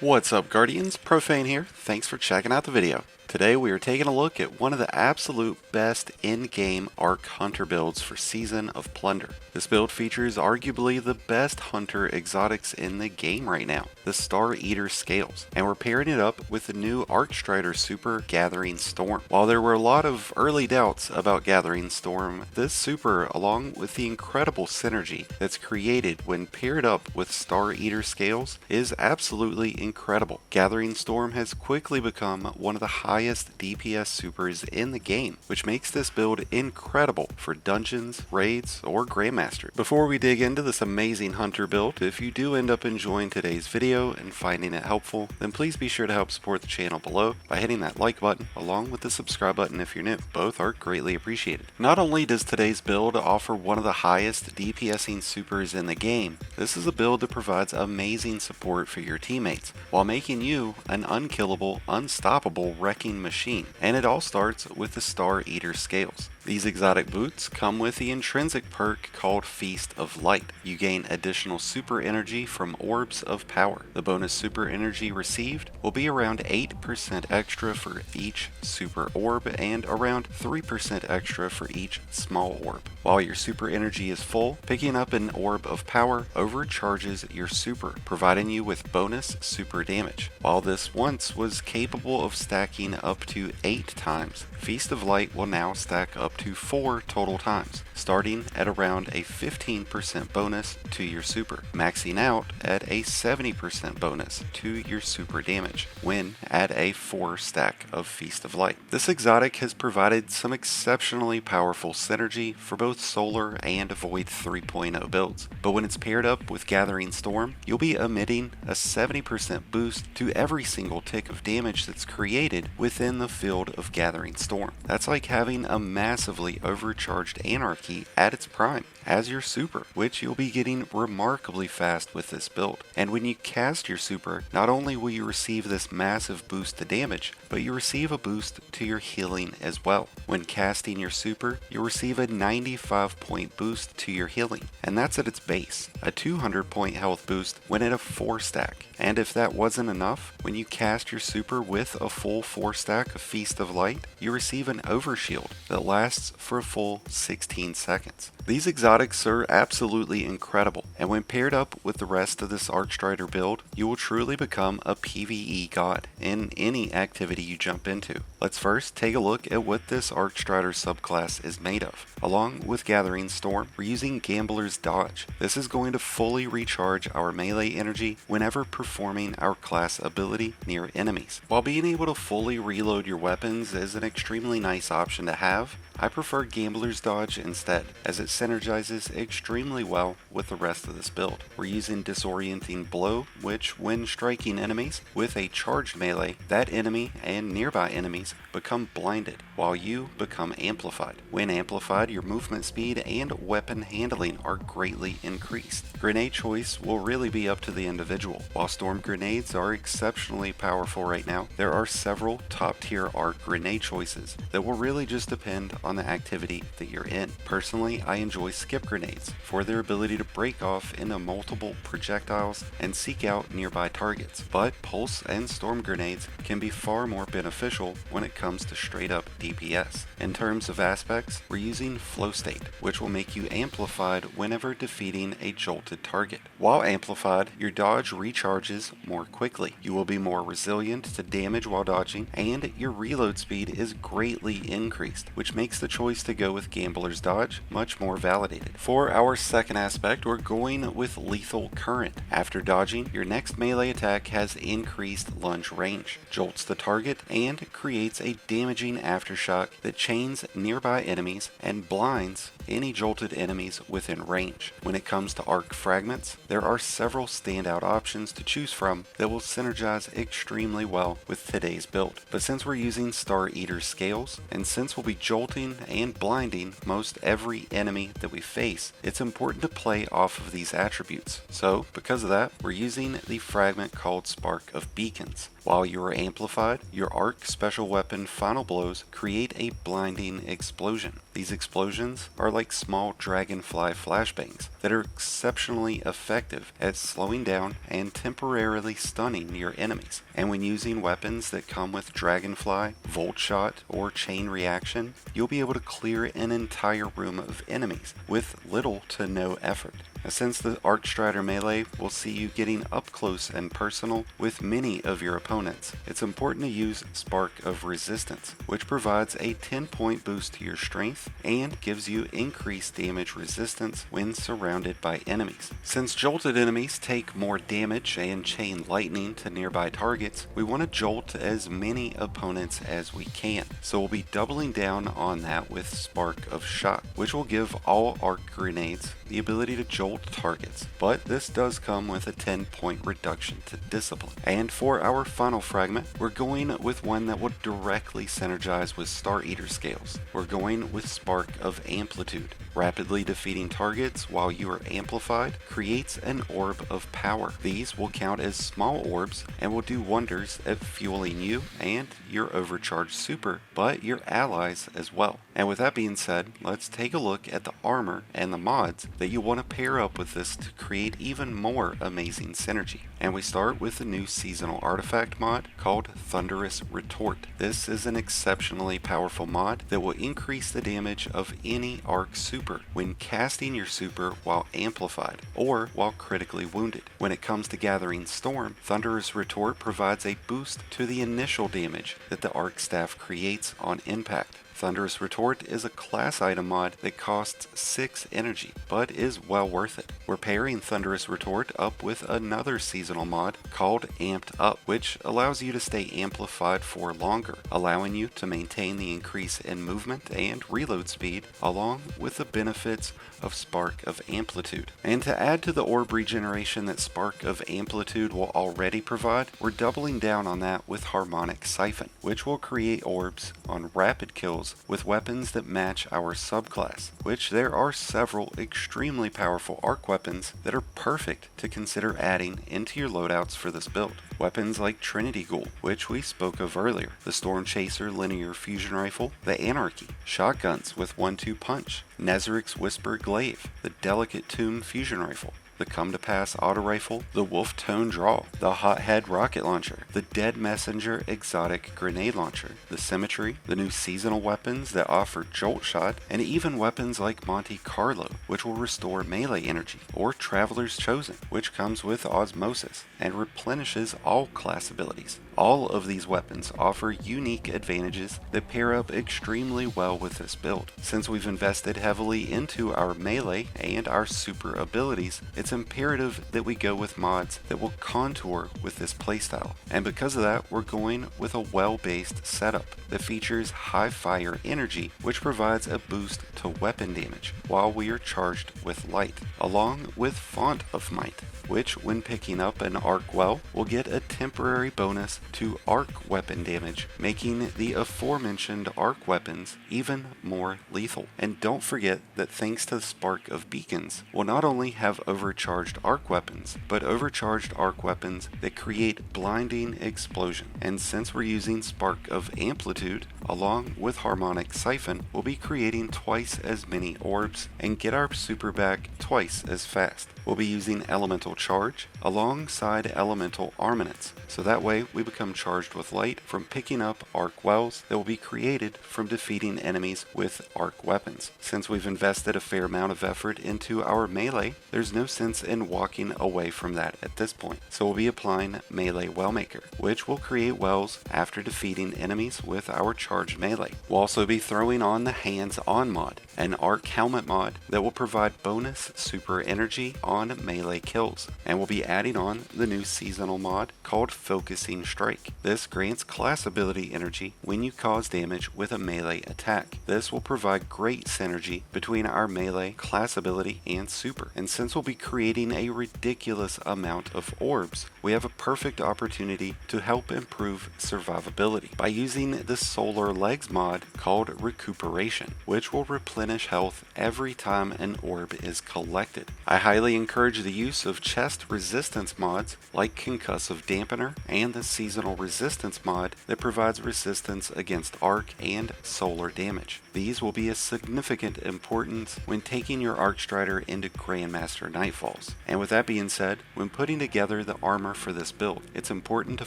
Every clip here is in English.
What's up, Guardians? Profane here. Thanks for checking out the video. Today we are taking a look at one of the absolute best in-game Arc Hunter builds for Season of Plunder. This build features arguably the best Hunter exotics in the game right now, the Star Eater Scales, and we're pairing it up with the new Arcstrider Super Gathering Storm. While there were a lot of early doubts about Gathering Storm, this super, along with the incredible synergy that's created when paired up with Star Eater Scales, is absolutely incredible. Gathering Storm has quickly become one of the highest DPS supers in the game, which makes this build incredible for dungeons, raids, or Grandmaster. Before we dig into this amazing Hunter build, if you do end up enjoying today's video and finding it helpful, then please be sure to help support the channel below by hitting that like button along with the subscribe button if you're new. Both are greatly appreciated. Not only does today's build offer one of the highest DPSing supers in the game, this is a build that provides amazing support for your teammates while making you an unkillable, unstoppable wrecking machine. And it all starts with the Star Eater Scales. These exotic boots come with the intrinsic perk called Feast of Light. You gain additional super energy from orbs of power. The bonus super energy received will be around 8% extra for each super orb and around 3% extra for each small orb. While your super energy is full, picking up an orb of power overcharges your super, providing you with bonus super damage. While this once was capable of stacking up to 8 times, Feast of Light will now stack up to 4 total times, starting at around a 15% bonus to your super, maxing out at a 70% bonus to your super damage when at a 4 stack of Feast of Light. This exotic has provided some exceptionally powerful synergy for both Solar and Void 3.0 builds, but when it's paired up with Gathering Storm, you'll be emitting a 70% boost to every single tick of damage that's created within the field of Gathering Storm. That's like having a massively overcharged Anarchy at its prime as your super, which you'll be getting remarkably fast with this build. And when you cast your super, not only will you receive this massive boost to damage, but you receive a boost to your healing as well. When casting your super, you'll receive a 95 point boost to your healing, and that's at its base, a 200 point health boost when at a 4 stack. And if that wasn't enough, when you cast your super with a full 4 stack of Feast of Light, you receive an overshield that lasts for a full 16 seconds. These exotics are absolutely incredible, and when paired up with the rest of this Arcstrider build, you will truly become a PvE god in any activity you jump into. Let's first take a look at what this Arcstrider subclass is made of. Along with Gathering Storm, we're using Gambler's Dodge. This is going to fully recharge our melee energy whenever performing our class ability near enemies. While being able to fully reload your weapons is an extremely nice option to have, I prefer Gambler's Dodge instead, as it synergizes extremely well with the rest of this build. We're using Disorienting Blow, which when striking enemies with a charged melee, that enemy and nearby enemies become blinded, while you become amplified. When amplified, your movement speed and weapon handling are greatly increased. Grenade choice will really be up to the individual. While storm grenades are exceptionally powerful right now, there are several top tier arc grenade choices that will really just depend on the activity that you're in. Personally, I enjoy skip grenades for their ability to break off into multiple projectiles and seek out nearby targets, but pulse and storm grenades can be far more beneficial when it comes to straight up DPS. In terms of aspects, we're using Flow State, which will make you amplified whenever defeating a jolted target. While amplified, your dodge recharges more quickly. You will be more resilient to damage while dodging, and your reload speed is greatly increased, which makes the choice to go with Gambler's Dodge much more validated. For our second aspect, we're going with Lethal Current. After dodging, your next melee attack has increased lunge range, jolts the target, and creates a damaging aftershock that chains nearby enemies and blinds any jolted enemies within range. When it comes to arc fragments, there are several standout options to choose from that will synergize extremely well with today's build. But since we're using Star Eater Scales, and since we'll be jolting and blinding most every enemy that we face, it's important to play off of these attributes. So because of that, we're using the fragment called Spark of Beacons. While you are amplified, your arc special weapon final blows create a blinding explosion. These explosions are like small dragonfly flashbangs that are exceptionally effective at slowing down and temporarily stunning your enemies. And when using weapons that come with dragonfly, volt shot, or chain reaction, you'll be able to clear an entire room of enemies with little to no effort. Now, since the Arcstrider melee will see you getting up close and personal with many of your opponents, it's important to use Spark of Resistance, which provides a 10-point boost to your strength and gives you increased damage resistance when surrounded by enemies. Since jolted enemies take more damage and chain lightning to nearby targets, we want to jolt as many opponents as we can. So we'll be doubling down on that with Spark of Shock, which will give all arc grenades the ability to jolt targets, but this does come with a 10-point reduction to discipline. And for our final fragment, we're going with one that would directly synergize with Star Eater scales. We're going with Spark of Amplitude. Rapidly defeating targets while you are amplified creates an orb of power. These will count as small orbs and will do wonders at fueling you and your overcharged super, but your allies as well. And with that being said, let's take a look at the armor and the mods that you want to pair up with this to create even more amazing synergy. And we start with the new seasonal artifact mod called Thunderous Retort. This is an exceptionally powerful mod that will increase the damage of any arc super when casting your super while amplified or while critically wounded. When it comes to Gathering Storm, Thunderous Retort provides a boost to the initial damage that the arc staff creates on impact. Thunderous Retort is a class item mod that costs 6 energy, but is well worth it. We're pairing Thunderous Retort up with another seasonal mod called Amped Up, which allows you to stay amplified for longer, allowing you to maintain the increase in movement and reload speed, along with the benefits of Spark of Amplitude. And to add to the orb regeneration that Spark of Amplitude will already provide, we're doubling down on that with Harmonic Siphon, which will create orbs on rapid kills with weapons that match our subclass, which there are several extremely powerful arc weapons that are perfect to consider adding into your loadouts for this build. Weapons like Trinity Ghoul, which we spoke of earlier, the Storm Chaser Linear Fusion Rifle, the Anarchy, shotguns with 1-2 punch, Nezeric's Whisper Glaive, the Delicate Tomb Fusion Rifle, the Come to Pass Auto Rifle, the Wolf Tone Draw, the Hothead Rocket Launcher, the Dead Messenger Exotic Grenade Launcher, the Symmetry, the new seasonal weapons that offer Jolt Shot, and even weapons like Monte Carlo, which will restore melee energy, or Traveler's Chosen, which comes with Osmosis and replenishes all class abilities. All of these weapons offer unique advantages that pair up extremely well with this build. Since we've invested heavily into our melee and our super abilities, it's imperative that we go with mods that will contour with this playstyle. And because of that, we're going with a well-based setup that features high fire energy, which provides a boost to weapon damage while we are charged with light, along with Font of Might, which when picking up an arc well will get a temporary bonus to arc weapon damage, making the aforementioned arc weapons even more lethal. And don't forget that thanks to the Spark of Beacons, we'll not only have overcharged arc weapons, but overcharged arc weapons that create blinding explosion. And since we're using Spark of Amplitude along with Harmonic Siphon, we'll be creating twice as many orbs and get our super back twice as fast. We'll be using Elemental Charge alongside Elemental Armaments, so that way we become charged with light from picking up arc wells that will be created from defeating enemies with arc weapons. Since we've invested a fair amount of effort into our melee, there's no sense in walking away from that at this point. So we'll be applying Melee Wellmaker, which will create wells after defeating enemies with our charged melee. We'll also be throwing on the Hands-On mod, an arc helmet mod that will provide bonus super energy on melee kills, and we'll be adding on the new seasonal mod called Focusing Strike. This grants class ability energy when you cause damage with a melee attack. This will provide great synergy between our melee, class ability, and super. And since we'll be creating a ridiculous amount of orbs, we have a perfect opportunity to help improve survivability by using the Solar Legs mod called Recuperation, which will replenish health every time an orb is collected. I highly encourage the use of chest resistance mods like Concussive Dampener and the seasonal seasonal resistance mod that provides resistance against arc and solar damage. These will be of significant importance when taking your Arcstrider into Grandmaster Nightfalls. And with that being said, when putting together the armor for this build, it's important to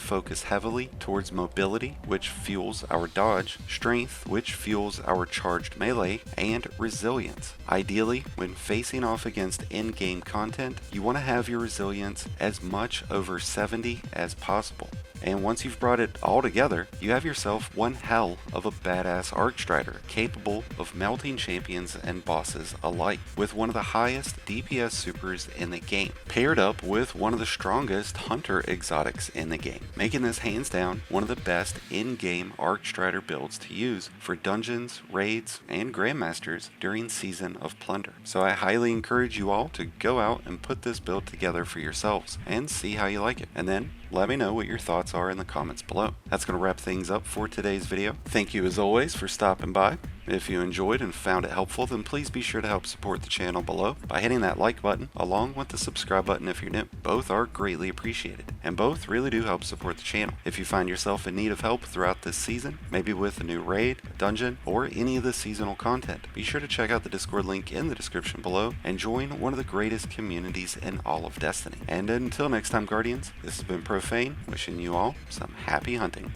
focus heavily towards mobility, which fuels our dodge, strength, which fuels our charged melee, and resilience. Ideally, when facing off against in-game content, you want to have your resilience as much over 70 as possible. And once you've brought it all together, you have yourself one hell of a badass Arcstrider, capable of melting champions and bosses alike, with one of the highest DPS supers in the game, paired up with one of the strongest hunter exotics in the game, making this hands down one of the best in-game Arcstrider builds to use for dungeons, raids, and Grandmasters during Season of Plunder. So I highly encourage you all to go out and put this build together for yourselves and see how you like it. And then let me know what your thoughts are in the comments below. That's going to wrap things up for today's video. Thank you as always for stopping by. If you enjoyed and found it helpful, then please be sure to help support the channel below by hitting that like button along with the subscribe button if you're new. Both are greatly appreciated, and both really do help support the channel. If you find yourself in need of help throughout this season, maybe with a new raid, dungeon, or any of the seasonal content, be sure to check out the Discord link in the description below and join one of the greatest communities in all of Destiny. And until next time, Guardians, this has been Profane, wishing you all some happy hunting.